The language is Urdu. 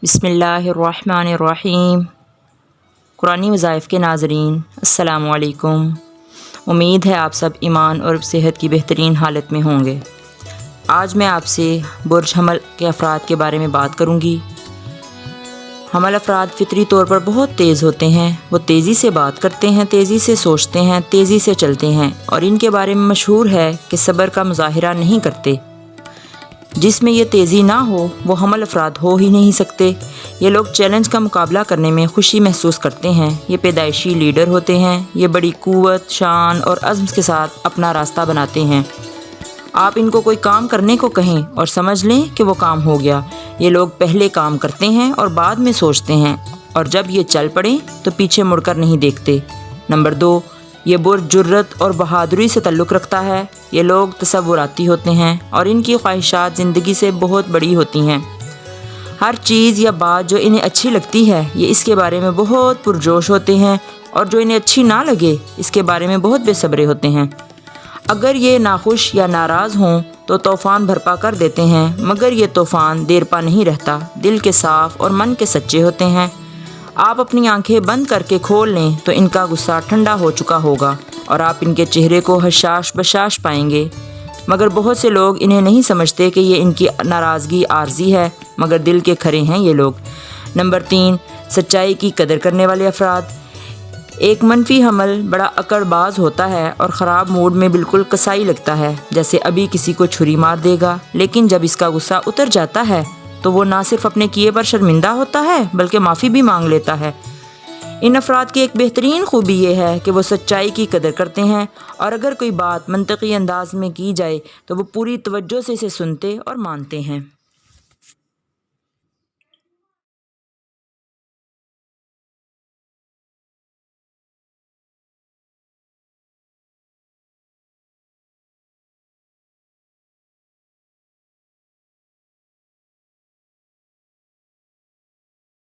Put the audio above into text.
بسم اللہ الرحمن الرحیم۔ قرآنی وظائف کے ناظرین السلام علیکم۔ امید ہے آپ سب ایمان اور صحت کی بہترین حالت میں ہوں گے۔ آج میں آپ سے برج حمل کے افراد کے بارے میں بات کروں گی۔ حمل افراد فطری طور پر بہت تیز ہوتے ہیں۔ وہ تیزی سے بات کرتے ہیں، تیزی سے سوچتے ہیں، تیزی سے چلتے ہیں اور ان کے بارے میں مشہور ہے کہ صبر کا مظاہرہ نہیں کرتے۔ جس میں یہ تیزی نہ ہو وہ حمل افراد ہو ہی نہیں سکتے۔ یہ لوگ چیلنج کا مقابلہ کرنے میں خوشی محسوس کرتے ہیں۔ یہ پیدائشی لیڈر ہوتے ہیں۔ یہ بڑی قوت، شان اور عزم کے ساتھ اپنا راستہ بناتے ہیں۔ آپ ان کو کوئی کام کرنے کو کہیں اور سمجھ لیں کہ وہ کام ہو گیا۔ یہ لوگ پہلے کام کرتے ہیں اور بعد میں سوچتے ہیں، اور جب یہ چل پڑیں تو پیچھے مڑ کر نہیں دیکھتے۔ نمبر 2، یہ برج جرأت اور بہادری سے تعلق رکھتا ہے۔ یہ لوگ تصوراتی ہوتے ہیں اور ان کی خواہشات زندگی سے بہت بڑی ہوتی ہیں۔ ہر چیز یا بات جو انہیں اچھی لگتی ہے یہ اس کے بارے میں بہت پرجوش ہوتے ہیں، اور جو انہیں اچھی نہ لگے اس کے بارے میں بہت بے صبرے ہوتے ہیں۔ اگر یہ ناخوش یا ناراض ہوں تو طوفان برپا کر دیتے ہیں، مگر یہ طوفان دیر پا نہیں رہتا۔ دل کے صاف اور من کے سچے ہوتے ہیں۔ آپ اپنی آنکھیں بند کر کے کھول لیں تو ان کا غصہ ٹھنڈا ہو چکا ہوگا اور آپ ان کے چہرے کو حشاش بشاش پائیں گے، مگر بہت سے لوگ انہیں نہیں سمجھتے کہ یہ ان کی ناراضگی عارضی ہے، مگر دل کے کھرے ہیں یہ لوگ۔ نمبر 3، سچائی کی قدر کرنے والے افراد۔ ایک منفی حمل بڑا اکڑ باز ہوتا ہے اور خراب موڈ میں بالکل کسائی لگتا ہے، جیسے ابھی کسی کو چھری مار دے گا، لیکن جب اس کا غصہ اتر جاتا ہے تو وہ نہ صرف اپنے کیے پر شرمندہ ہوتا ہے بلکہ معافی بھی مانگ لیتا ہے۔ ان افراد کی ایک بہترین خوبی یہ ہے کہ وہ سچائی کی قدر کرتے ہیں، اور اگر کوئی بات منطقی انداز میں کی جائے تو وہ پوری توجہ سے اسے سنتے اور مانتے ہیں۔